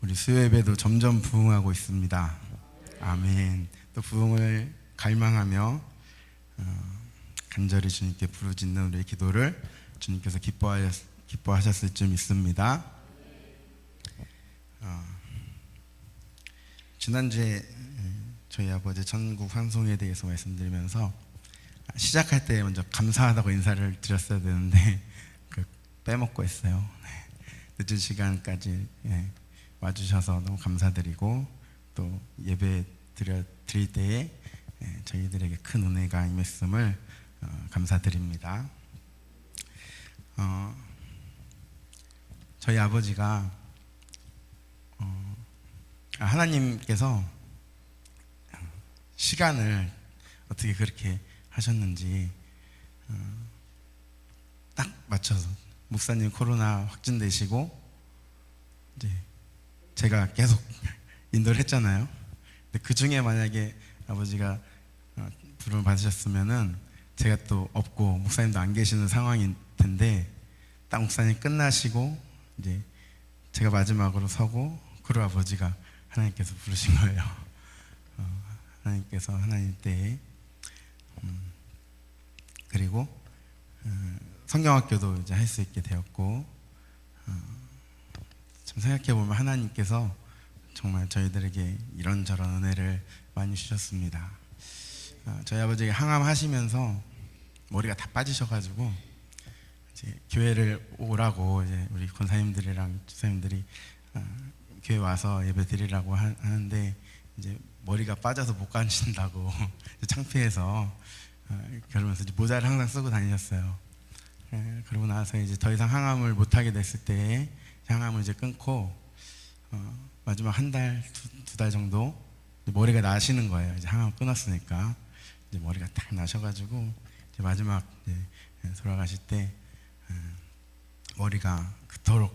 우리 수요 예배도 점점 부흥하고 있습니다. 아멘. 또 부흥을 갈망하며 간절히 주님께 부르짖는 우리의 기도를 주님께서 기뻐하셨을 줄 믿습니다. 지난주에 저희 아버지 천국 환송에 대해서 말씀드리면서 시작할 때 먼저 감사하다고 인사를 드렸어야 되는데 빼먹고 했어요. 늦은 시간까지 와주셔서 너무 감사드리고 또 예배 드릴 때에 저희들에게 큰 은혜가 임했음을 감사드립니다. 저희 아버지가 하나님께서 시간을 어떻게 그렇게 하셨는지 딱 맞춰서 목사님 코로나 확진되시고 이제 제가 계속 인도를 했잖아요. 근데 그 중에 만약에 아버지가 부름을 받으셨으면은 제가 또 없고 목사님도 안 계시는 상황일 텐데 딱 목사님 끝나시고 이제 제가 마지막으로 서고 그리고 아버지가 하나님께서 부르신 거예요. 하나님께서 하나님 때에 그리고 성경학교도 이제 할 수 있게 되었고 참 생각해보면 하나님께서 정말 저희들에게 이런저런 은혜를 많이 주셨습니다. 저희 아버지가 항암하시면서 머리가 다 빠지셔가지고 이제 교회를 오라고 이제 우리 권사님들이랑 주사님들이 교회 와서 예배 드리라고 하는데 이제 머리가 빠져서 못 가신다고 창피해서 그러면서 이제 모자를 항상 쓰고 다니셨어요. 그러고 나서 이제 더 이상 항암을 못 하게 됐을 때 항암을 이제 끊고 마지막 한 달, 두 달 정도 머리가 나시는 거예요. 이제 항암 끊었으니까 이제 머리가 딱 나셔가지고 이제 마지막 이제 돌아가실 때 머리가 그토록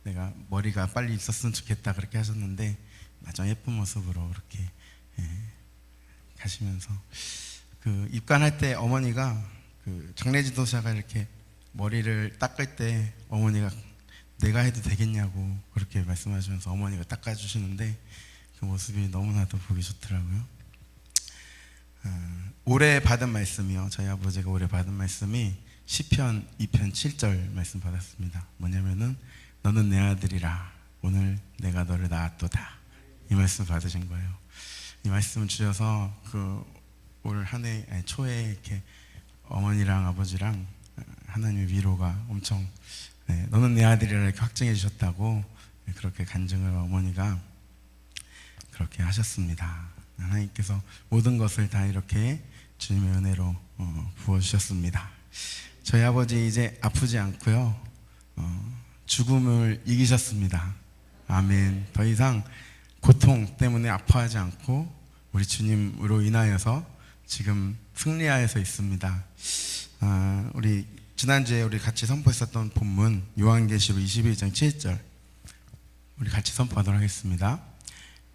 내가 머리가 빨리 있었으면 좋겠다 그렇게 하셨는데 마지막 예쁜 모습으로 그렇게 가시면서 그 입관할 때 어머니가 그 장례지도사가 이렇게 머리를 닦을 때 어머니가 내가 해도 되겠냐고 그렇게 말씀하시면서 어머니가 닦아주시는데 그 모습이 너무나도 보기 좋더라고요. 올해 받은 말씀이요. 저희 아버지가 올해 받은 말씀이 시편 2편 7절 말씀 받았습니다. 뭐냐면은 너는 내 아들이라 오늘 내가 너를 낳았도다. 이 말씀 받으신 거예요. 이 말씀을 주셔서 그 올 한 해 초에 이렇게 어머니랑 아버지랑 하나님의 위로가 엄청 너는 내 아들이라 이렇게 확증해 주셨다고 그렇게 간증을 어머니가 그렇게 하셨습니다. 하나님께서 모든 것을 다 이렇게 주님의 은혜로 부어주셨습니다. 저희 아버지 이제 아프지 않고요. 죽음을 이기셨습니다. 아멘. 더 이상 고통 때문에 아파하지 않고 우리 주님으로 인하여서 지금 승리하여서 있습니다. 우리 지난주에 우리 같이 선포했었던 본문 요한계시록 21장 7절 우리 같이 선포하도록 하겠습니다.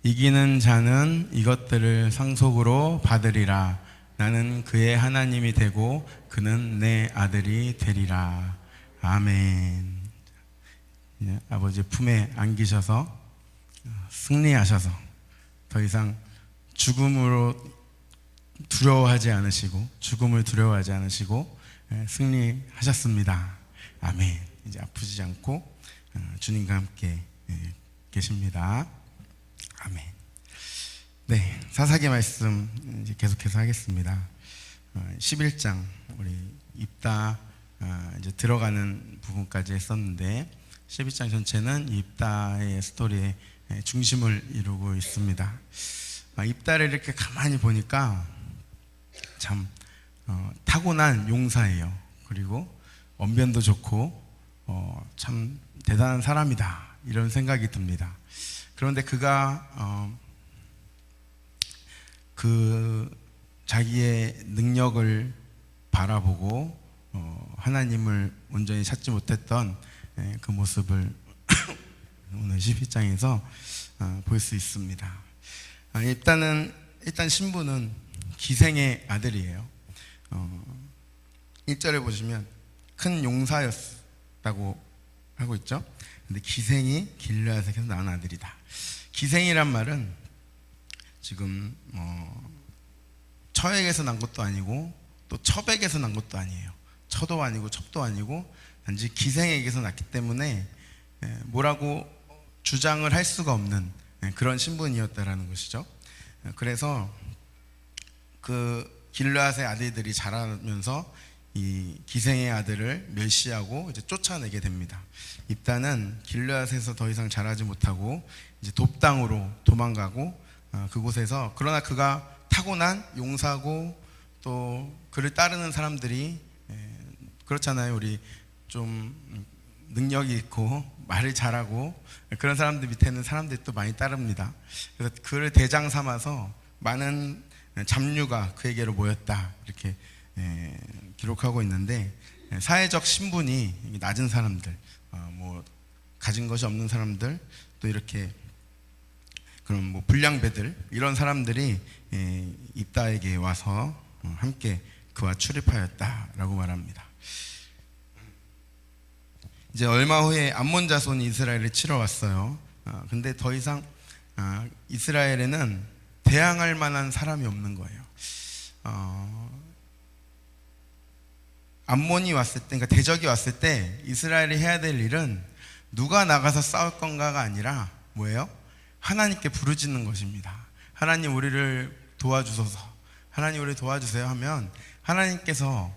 이기는 자는 이것들을 상속으로 받으리라. 나는 그의 하나님이 되고 그는 내 아들이 되리라. 아멘. 아버지 품에 안기셔서 승리하셔서 더 이상 죽음으로 두려워하지 않으시고 죽음을 두려워하지 않으시고 승리하셨습니다. 아멘. 이제 아프지 않고 주님과 함께 계십니다. 아멘. 네, 사사기 말씀 이제 계속해서 하겠습니다. 11장 우리 입다 이제 들어가는 부분까지 했었는데 11장 전체는 입다의 스토리의 중심을 이루고 있습니다. 입다를 이렇게 가만히 보니까 참 타고난 용사예요. 그리고 언변도 좋고 참 대단한 사람이다 이런 생각이 듭니다. 그런데 그가 그 자기의 능력을 바라보고 하나님을 온전히 찾지 못했던 그 모습을 오늘 12장에서 볼 수 있습니다. 일단 신부는 기생의 아들이에요. 1절에 보시면 큰 용사였다고 하고 있죠. 근데 기생이 길르앗에게서 낳은 아들이다. 기생이란 말은 지금 처에게서 난 것도 아니고 또 첩에게서 난 것도 아니에요. 처도 아니고 첩도 아니고 단지 기생에게서 났기 때문에 뭐라고 주장을 할 수가 없는 그런 신분이었다라는 것이죠. 그래서 그 길르앗의 아들들이 자라면서 이 기생의 아들을 멸시하고 이제 쫓아내게 됩니다. 입다는 길르앗에서 더 이상 자라지 못하고 이제 돕당으로 도망가고 그곳에서, 그러나 그가 타고난 용사고 또 그를 따르는 사람들이 그렇잖아요. 우리 좀 능력이 있고 말을 잘하고 그런 사람들 밑에는 사람들이 또 많이 따릅니다. 그래서 그를 대장 삼아서 많은 잡류가 그에게로 모였다, 이렇게 기록하고 있는데, 사회적 신분이 낮은 사람들, 뭐 가진 것이 없는 사람들, 또 이렇게 그런 뭐 불량배들, 이런 사람들이 입다에게 와서 함께 그와 출입하였다라고 말합니다. 이제 얼마 후에 암몬 자손이 이스라엘을 치러 왔어요. 근데 더 이상 이스라엘에는 대항할 만한 사람이 없는 거예요. 암몬이 왔을 때, 그러니까 대적이 왔을 때 이스라엘이 해야 될 일은 누가 나가서 싸울 건가가 아니라 뭐예요? 하나님께 부르짖는 것입니다. 하나님 우리를 도와주소서, 하나님 우리를 도와주세요 하면 하나님께서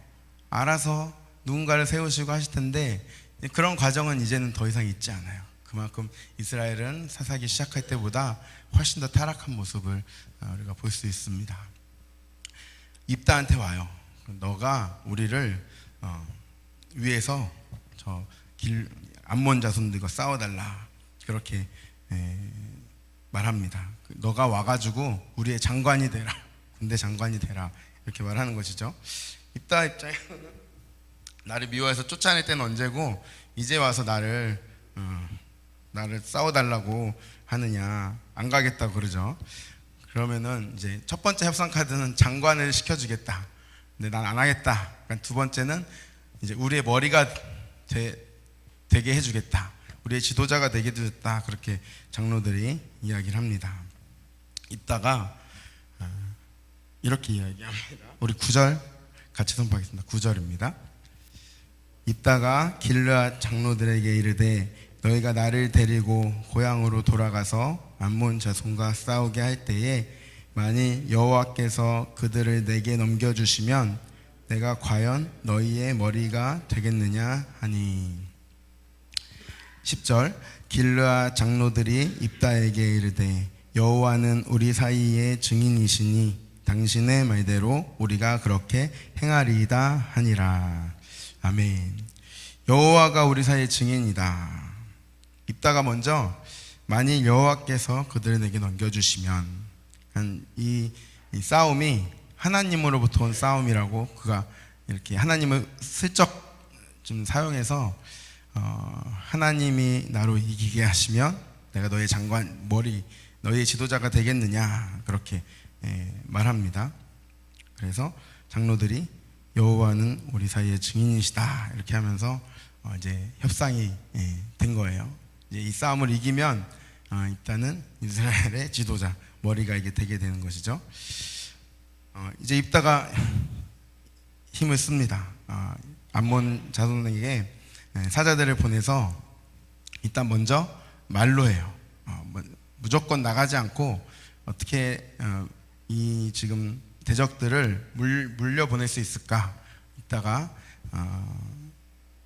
알아서 누군가를 세우시고 하실 텐데, 그런 과정은 이제는 더 이상 있지 않아요. 그만큼 이스라엘은 사사기 시작할 때보다 훨씬 더 타락한 모습을 우리가 볼 수 있습니다. 입다한테 와요. 너가 우리를 위해서 저 암몬 자손들과 싸워달라, 그렇게 말합니다. 너가 와가지고 우리의 장관이 되라, 군대 장관이 되라, 이렇게 말하는 것이죠. 입다 입장에서는 나를 미워해서 쫓아낼 때는 언제고 이제 와서 나를 싸워달라고 하느냐, 안 가겠다고 그러죠. 그러면은 이제 첫 번째 협상 카드는 장관을 시켜주겠다, 근데 난 안 하겠다. 그러니까 두 번째는 이제 우리의 머리가 되게 해주겠다, 우리의 지도자가 되게 해주겠다, 그렇게 장로들이 이야기를 합니다. 이따가 이렇게 이야기합니다. 우리 9절 같이 선포하겠습니다. 9절입니다. 이따가 길르앗 장로들에게 이르되 너희가 나를 데리고 고향으로 돌아가서 암몬 자손과 싸우게 할 때에 만일 여호와께서 그들을 내게 넘겨주시면 내가 과연 너희의 머리가 되겠느냐 하니. 10절 길르앗 장로들이 입다에게 이르되 여호와는 우리 사이의 증인이시니 당신의 말대로 우리가 그렇게 행하리이다 하니라. 아멘. 여호와가 우리 사이의 증인이다. 입다가 먼저 만일 여호와께서 그들을 내게 넘겨주시면, 이 싸움이 하나님으로부터 온 싸움이라고 그가 이렇게 하나님을 슬쩍 좀 사용해서 하나님이 나로 이기게 하시면 내가 너의 장관, 너의 지도자가 되겠느냐, 그렇게 말합니다. 그래서 장로들이 여호와는 우리 사이의 증인이시다, 이렇게 하면서 이제 협상이 된 거예요. 이제 이 싸움을 이기면 입다는 이스라엘의 지도자, 머리가 이게 되게 되는 것이죠. 이제 입다가 힘을 씁니다. 암몬 자손에게 사자들을 보내서 일단 먼저 말로 해요. 무조건 나가지 않고 어떻게 이 지금 대적들을 물려보낼 수 있을까? 이따가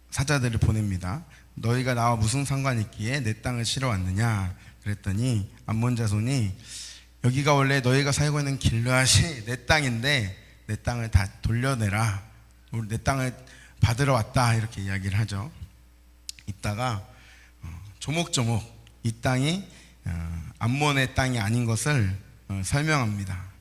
사자들을 보냅니다. 너희가 나와 무슨 상관이 있기에 내 땅을 치러 왔느냐? 그랬더니 암몬 자손이 여기가 원래 너희가 살고 있는 길르앗이 내 땅인데 내 땅을 다 돌려내라, 내 땅을 받으러 왔다, 이렇게 이야기를 하죠. 이따가 조목조목 이 땅이 암몬의 땅이 아닌 것을 설명합니다.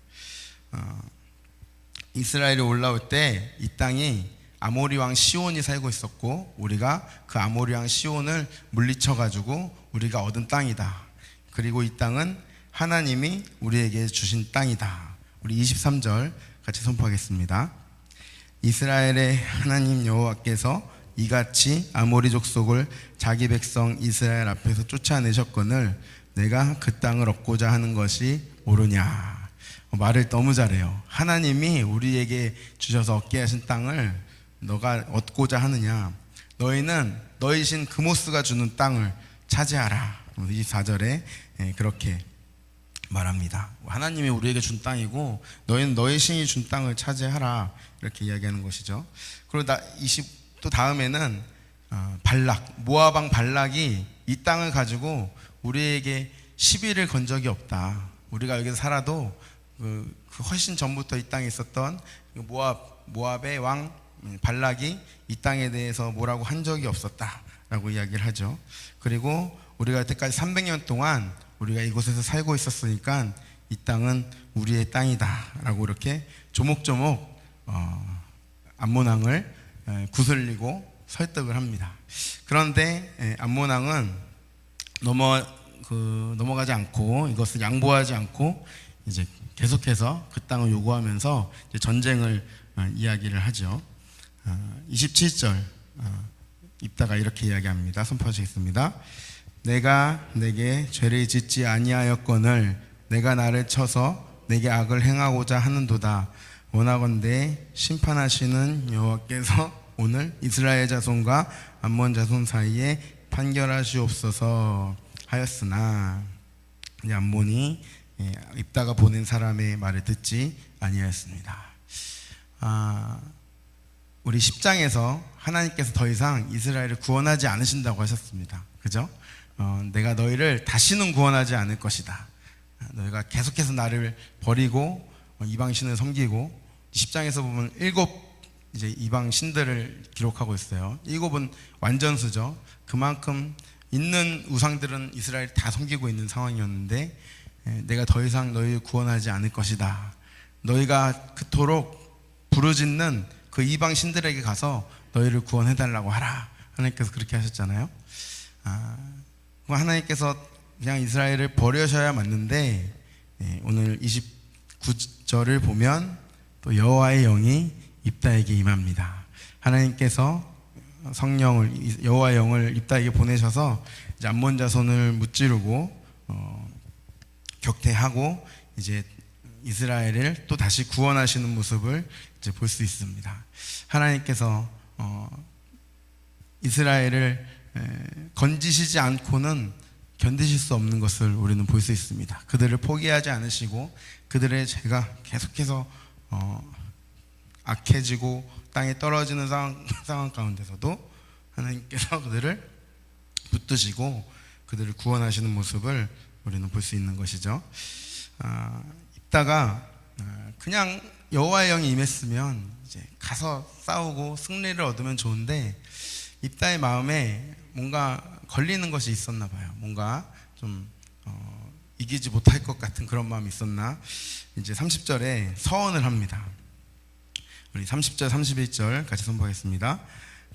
이스라엘이 올라올 때 이 땅이 아모리 왕 시온이 살고 있었고 우리가 그 아모리 왕 시온을 물리쳐 가지고 우리가 얻은 땅이다. 그리고 이 땅은 하나님이 우리에게 주신 땅이다. 우리 23절 같이 선포하겠습니다. 이스라엘의 하나님 여호와께서 이같이 아모리 족속을 자기 백성 이스라엘 앞에서 쫓아내셨거늘 내가 그 땅을 얻고자 하는 것이 옳으냐. 말을 너무 잘해요. 하나님이 우리에게 주셔서 얻게 하신 땅을 너가 얻고자 하느냐. 너희는 너희 신 그모스가 주는 땅을 차지하라. 24절에 그렇게 말합니다. 하나님이 우리에게 준 땅이고 너희는 너희 신이 준 땅을 차지하라. 이렇게 이야기하는 것이죠. 그리고 또 다음에는 발락, 모압 왕 발락이 이 땅을 가지고 우리에게 시비를 건 적이 없다. 우리가 여기서 살아도 그 훨씬 전부터 이 땅에 있었던 모압의 왕 발락이 이 땅에 대해서 뭐라고 한 적이 없었다라고 이야기를 하죠. 그리고 우리가 여태까지 300년 동안 우리가 이곳에서 살고 있었으니까 이 땅은 우리의 땅이다라고 이렇게 조목조목 암몬 왕을 구슬리고 설득을 합니다. 그런데 암몬 왕은 넘어가지 않고 이것을 양보하지 않고 이제 계속해서 그 땅을 요구하면서 이제 전쟁을 이야기를 하죠. 27절 입다가 이렇게 이야기합니다. 선포하시겠습니다. 내가 내게 죄를 짓지 아니하였거늘 내가 나를 쳐서 내게 악을 행하고자 하는도다. 원하건대 심판하시는 여호와께서 오늘 이스라엘 자손과 암몬 자손 사이에 판결하시옵소서 하였으나 암몬이 입다가 보낸 사람의 말을 듣지 아니하였습니다. 우리 10장에서 하나님께서 더 이상 이스라엘을 구원하지 않으신다고 하셨습니다. 그죠? 내가 너희를 다시는 구원하지 않을 것이다. 너희가 계속해서 나를 버리고 이방신을 섬기고 10장에서 보면 7 이제 이방 신들을 기록하고 있어요. 7은 완전수죠. 그만큼 있는 우상들은 이스라엘이 다 섬기고 있는 상황이었는데 내가 더 이상 너희를 구원하지 않을 것이다. 너희가 그토록 부르짖는 그 이방 신들에게 가서 너희를 구원해달라고 하라. 하나님께서 그렇게 하셨잖아요. 하나님께서 그냥 이스라엘을 버려셔야 맞는데 오늘 29절을 보면 또 여호와의 영이 입다에게 임합니다. 하나님께서 성령을 여호와의 영을 입다에게 보내셔서 이제 암몬 자손을 무찌르고 격퇴하고 이제 이스라엘을 또 다시 구원하시는 모습을 이제 볼 수 있습니다. 하나님께서 이스라엘을 건지시지 않고는 견디실 수 없는 것을 우리는 볼 수 있습니다. 그들을 포기하지 않으시고 그들의 죄가 계속해서 악해지고 땅에 떨어지는 상황 가운데서도 하나님께서 그들을 붙드시고 그들을 구원하시는 모습을 우리는 볼 수 있는 것이죠. 입다가 그냥 여호와의 영이 임했으면 이제 가서 싸우고 승리를 얻으면 좋은데 입다의 마음에 뭔가 걸리는 것이 있었나 봐요. 뭔가 좀 이기지 못할 것 같은 그런 마음이 있었나. 이제 30절에 서원을 합니다. 우리 30절 31절 같이 선포하겠습니다.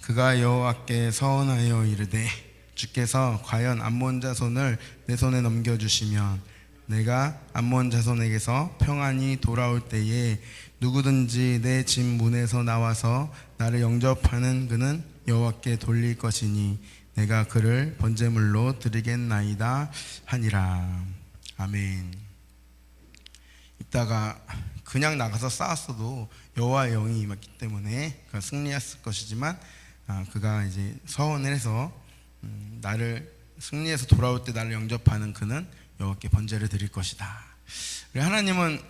그가 여호와께 서원하여 이르되 주께서 과연 암몬 자손을 내 손에 넘겨주시면 내가 암몬 자손에게서 평안히 돌아올 때에 누구든지 내 집 문에서 나와서 나를 영접하는 그는 여호와께 돌릴 것이니 내가 그를 번제물로 드리겠나이다 하니라. 아멘. 이따가 그냥 나가서 싸웠어도 여호와의 영이 임했기 때문에 그가 승리했을 것이지만 그가 이제 서원을 해서 나를 승리해서 돌아올 때 나를 영접하는 그는 여호와께 번제를 드릴 것이다. 하나님은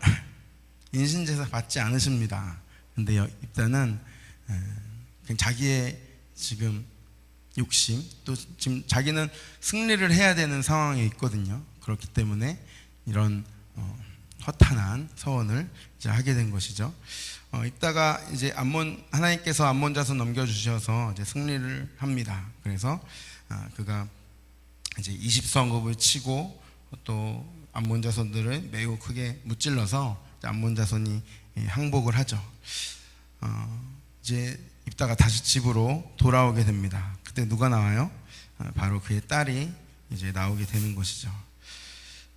인신제사 받지 않으십니다. 근데 입다는 그냥 자기의 지금 욕심, 또 지금 자기는 승리를 해야 되는 상황에 있거든요. 그렇기 때문에 이런 허탄한 서원을 이제 하게 된 것이죠. 입다가 이제 하나님께서 암몬 자손 넘겨주셔서 이제 승리를 합니다. 그래서 그가 이제 20성읍을 치고 또 암몬 자손들을 매우 크게 무찔러서 암몬 자손이 항복을 하죠. 이제 입다가 다시 집으로 돌아오게 됩니다. 그때 누가 나와요? 바로 그의 딸이 이제 나오게 되는 것이죠.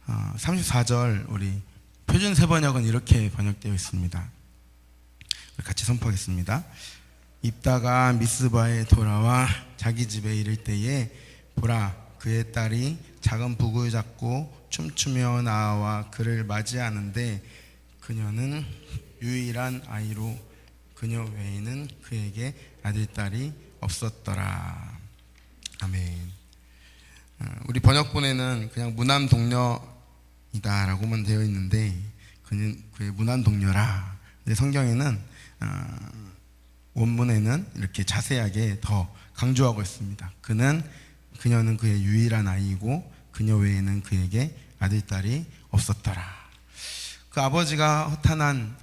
34절 우리 표준 세번역은 이렇게 번역되어 있습니다. 같이 선포하겠습니다. 입다가 미스바에 돌아와 자기 집에 이를 때에 보라, 그의 딸이 작은 북을 잡고 춤추며 나와 그를 맞이하는데 그녀는 유일한 아이로 그녀 외에는 그에게 아들딸이 없었더라. 아멘. 우리 번역본에는 그냥 무남동녀이다라고만 되어 있는데 그는 그의 무남동녀라. 근데 성경에는 원문에는 이렇게 자세하게 더 강조하고 있습니다. 그녀는 그의 유일한 아이이고 그녀 외에는 그에게 아들딸이 없었더라. 그 아버지가 허탄한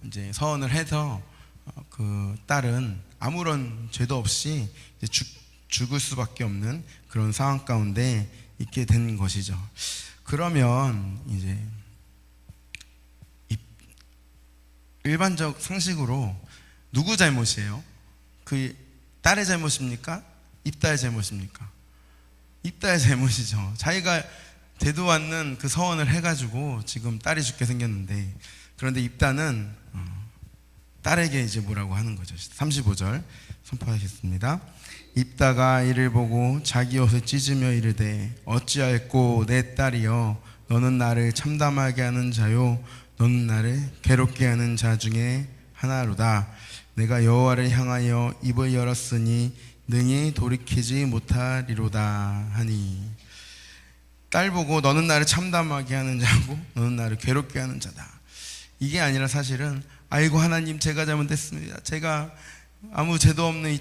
이제 서원을 해서 그 딸은 아무런 죄도 없이 이제 죽을 수밖에 없는 그런 상황 가운데 있게 된 것이죠. 그러면 이제 일반적 상식으로 누구 잘못이에요? 그 딸의 잘못입니까? 입다의 잘못입니까? 입다의 잘못이죠. 자기가 되도 않는 그 서원을 해가지고 지금 딸이 죽게 생겼는데, 그런데 입다는 딸에게 이제 뭐라고 하는 거죠. 35절 선포하겠습니다. 입다가 이를 보고 자기 옷을 찢으며 이르되 어찌할꼬 내 딸이여, 너는 나를 참담하게 하는 자요 너는 나를 괴롭게 하는 자 중에 하나로다. 내가 여호와를 향하여 입을 열었으니 능히 돌이키지 못하리로다 하니. 딸 보고 너는 나를 참담하게 하는 자고 너는 나를 괴롭게 하는 자다. 이게 아니라 사실은 아이고 하나님, 제가 잘못했습니다. 제가 아무 죄도 없는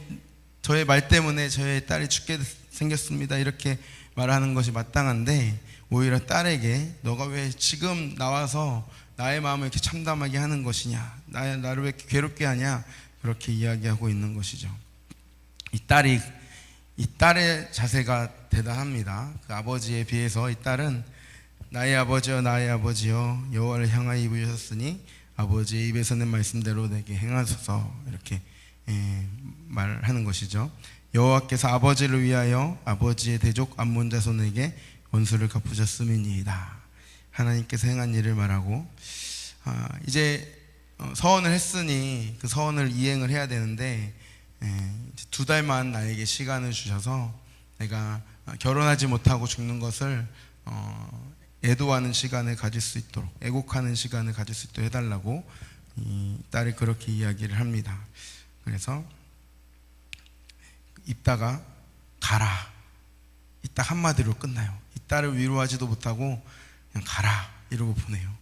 저의 말 때문에 저의 딸이 죽게 생겼습니다. 이렇게 말하는 것이 마땅한데 오히려 딸에게 너가 왜 지금 나와서 나의 마음을 이렇게 참담하게 하는 것이냐, 나를 왜 이렇게 괴롭게 하냐, 그렇게 이야기하고 있는 것이죠. 이 딸의 자세가 대단합니다. 그 아버지에 비해서 이 딸은 나의 아버지여 나의 아버지여 여호와를 향하여 입을 여셨으니 아버지의 입에서 낸 말씀대로 내게 행하소서, 이렇게 말하는 것이죠. 여호와께서 아버지를 위하여 아버지의 대족 암몬 자손에게 원수를 갚으셨음이니이다. 하나님께서 행한 일을 말하고, 이제 서원을 했으니 그 서원을 이행을 해야 되는데 2달만 나에게 시간을 주셔서 내가 결혼하지 못하고 죽는 것을 애도하는 시간을 가질 수 있도록, 애곡하는 시간을 가질 수 있도록 해달라고 이 딸이 그렇게 이야기를 합니다. 그래서 입다가 가라, 이 딱 한마디로 끝나요. 이 딸을 위로하지도 못하고 그냥 가라 이러고 보내요.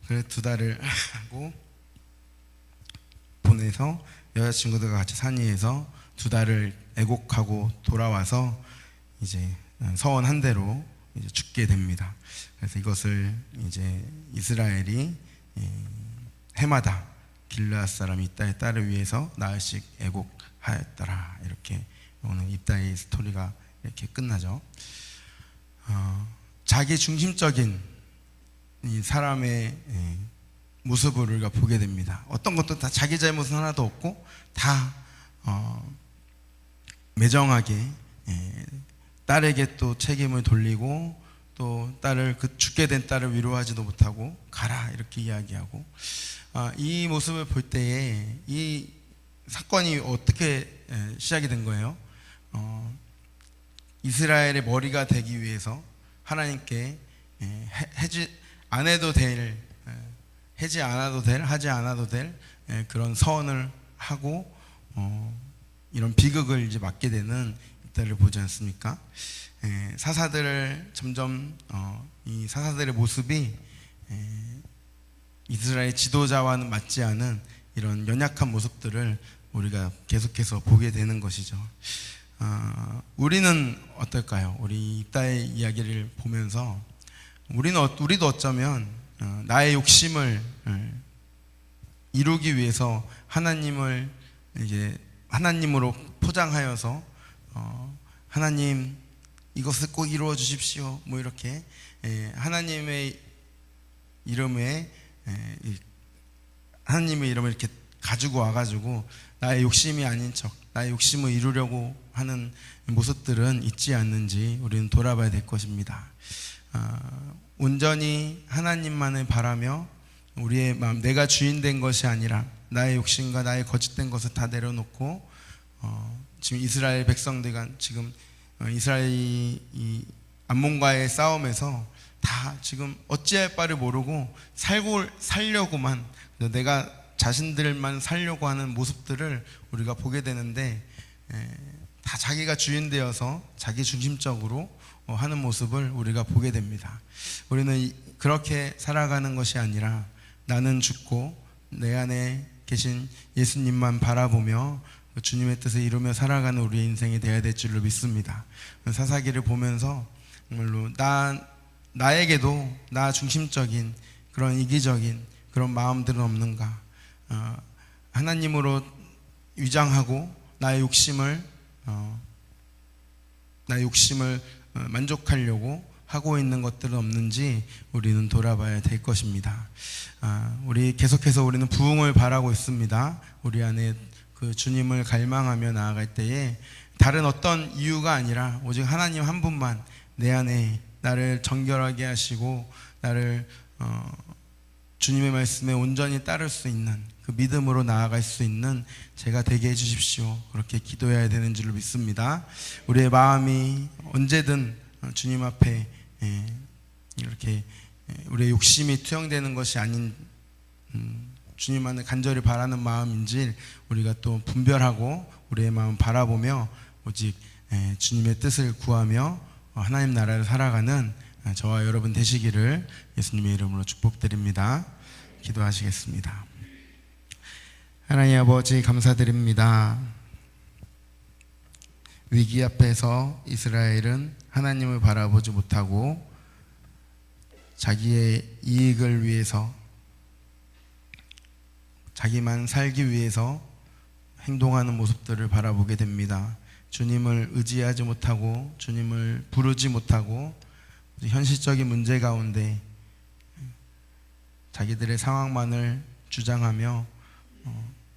그래서 2달을 하고 보내서 여자친구들과 같이 산 위에서 2달을 애곡하고 돌아와서 이제 서원한 대로 이제 죽게 됩니다. 그래서 이것을 이제 이스라엘이 해마다 길르앗 사람 입다의 딸을 위해서 나흘씩 애곡하였더라. 이렇게 오늘 입다의 스토리가 이렇게 끝나죠. 자기 중심적인 이 사람의 모습을 우리가 보게 됩니다. 어떤 것도 다 자기 잘못은 하나도 없고 다 매정하게 딸에게 또 책임을 돌리고 또 딸을 그 죽게 된 딸을 위로하지도 못하고 가라 이렇게 이야기하고, 이 모습을 볼 때에 이 사건이 어떻게 시작이 된 거예요? 이스라엘의 머리가 되기 위해서 하나님께 해지 않아도 될, 하지 않아도 될 그런 서원을 하고 이런 비극을 이제 맞게 되는 이때를 보지 않습니까? 사사들을 점점 이 사사들의 모습이 이스라엘 지도자와는 맞지 않은 이런 연약한 모습들을 우리가 계속해서 보게 되는 것이죠. 우리는 어떨까요? 우리 입다의 이야기를 보면서 우리도 어쩌면 나의 욕심을 이루기 위해서 하나님을 이제 하나님으로 포장하여서 하나님 이것을 꼭 이루어 주십시오, 뭐 이렇게 하나님의 이름을 이렇게 가지고 와가지고 나의 욕심이 아닌 척 나의 욕심을 이루려고 하는 모습들은 있지 않는지 우리는 돌아봐야 될 것입니다. 온전히 하나님만을 바라며 우리의 마음, 내가 주인 된 것이 아니라 나의 욕심과 나의 거짓된 것을 다 내려놓고 지금 이스라엘 백성들과 지금 이스라엘이 이 암몬과의 싸움에서 다 지금 어찌할 바를 모르고 살려고만, 내가 자신들만 살려고 하는 모습들을 우리가 보게 되는데, 다 자기가 주인 되어서 자기 중심적으로 하는 모습을 우리가 보게 됩니다. 우리는 그렇게 살아가는 것이 아니라 나는 죽고 내 안에 계신 예수님만 바라보며 주님의 뜻을 이루며 살아가는 우리의 인생이 되어야 될 줄로 믿습니다. 사사기를 보면서 정말로 나에게도 나 중심적인 그런 이기적인 그런 마음들은 없는가, 하나님으로 위장하고 나의 욕심을 만족하려고 하고 있는 것들은 없는지 우리는 돌아봐야 될 것입니다. 우리 계속해서 우리는 부흥을 바라고 있습니다. 우리 안에 그 주님을 갈망하며 나아갈 때에 다른 어떤 이유가 아니라 오직 하나님 한 분만 내 안에 나를 정결하게 하시고 나를 주님의 말씀에 온전히 따를 수 있는 그 믿음으로 나아갈 수 있는 제가 되게 해주십시오. 그렇게 기도해야 되는 줄로 믿습니다. 우리의 마음이 언제든 주님 앞에 이렇게 우리의 욕심이 투영되는 것이 아닌 주님만을 간절히 바라는 마음인지 우리가 또 분별하고 우리의 마음 바라보며 오직 주님의 뜻을 구하며 하나님 나라를 살아가는 저와 여러분 되시기를 예수님의 이름으로 축복드립니다. 기도하시겠습니다. 하나님 아버지, 감사드립니다. 위기 앞에서 이스라엘은 하나님을 바라보지 못하고 자기의 이익을 위해서, 자기만 살기 위해서 행동하는 모습들을 바라보게 됩니다. 주님을 의지하지 못하고 주님을 부르지 못하고 현실적인 문제 가운데 자기들의 상황만을 주장하며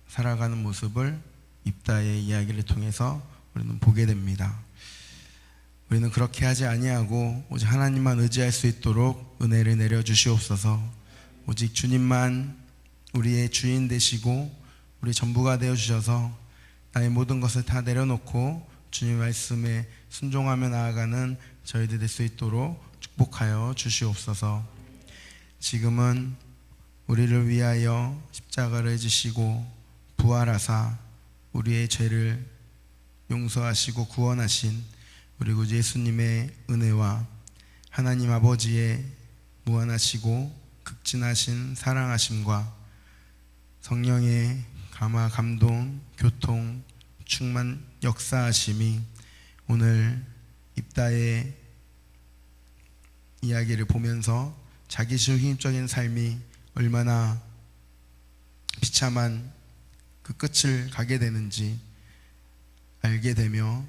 살아가는 모습을 입다의 이야기를 통해서 우리는 보게 됩니다. 우리는 그렇게 하지 아니하고 오직 하나님만 의지할 수 있도록 은혜를 내려주시옵소서. 오직 주님만 우리의 주인 되시고 우리 전부가 되어주셔서 나의 모든 것을 다 내려놓고 주님의 말씀에 순종하며 나아가는 저희들 될 수 있도록 축복하여 주시옵소서. 지금은 우리를 위하여 십자가를 지시고 부활하사 우리의 죄를 용서하시고 구원하신 우리 구주 예수님의 은혜와 하나님 아버지의 무한하시고 극진하신 사랑하심과 성령의 감화, 감동, 교통, 충만 역사하심이 오늘 입다의 이야기를 보면서 자기 중심적인 삶이 얼마나 비참한 그 끝을 가게 되는지 알게 되며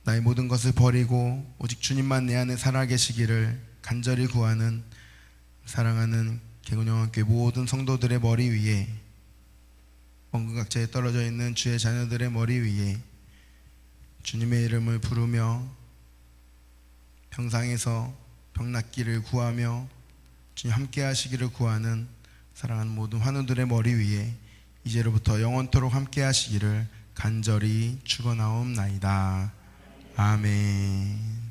나의 모든 것을 버리고 오직 주님만 내 안에 살아계시기를 간절히 구하는 사랑하는 개군영학교회 모든 성도들의 머리 위에, 원근각자에 떨어져 있는 주의 자녀들의 머리 위에 주님의 이름을 부르며 병상에서 병낫기를 구하며 주님 함께 하시기를 구하는 사랑하는 모든 환우들의 머리 위에 이제로부터 영원토록 함께 하시기를 간절히 축원하옵나이다. 아멘.